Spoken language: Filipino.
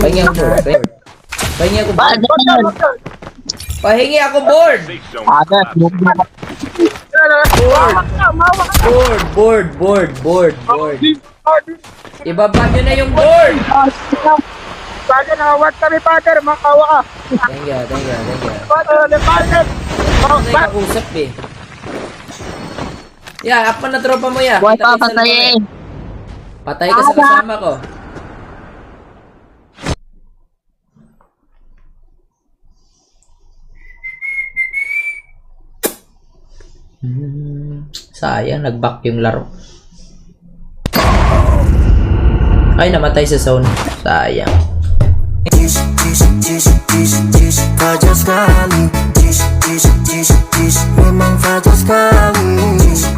Pahingi ako board. Pahingi ako board. Pahingi ako board. Board. Ibaba nyo na yung board. Father, nawat kami, Father. Makawa ka. Thank you. Father. Ano yung kausap eh. Yeah, ako na tropa mo ya. Buhay Kita pa, kita patayin. Patay ka sa kasama ko. Sayang, nag-back yung laro. Ay, namatay sa zone. Sayang. Fajar sekali, memang fajar sekali.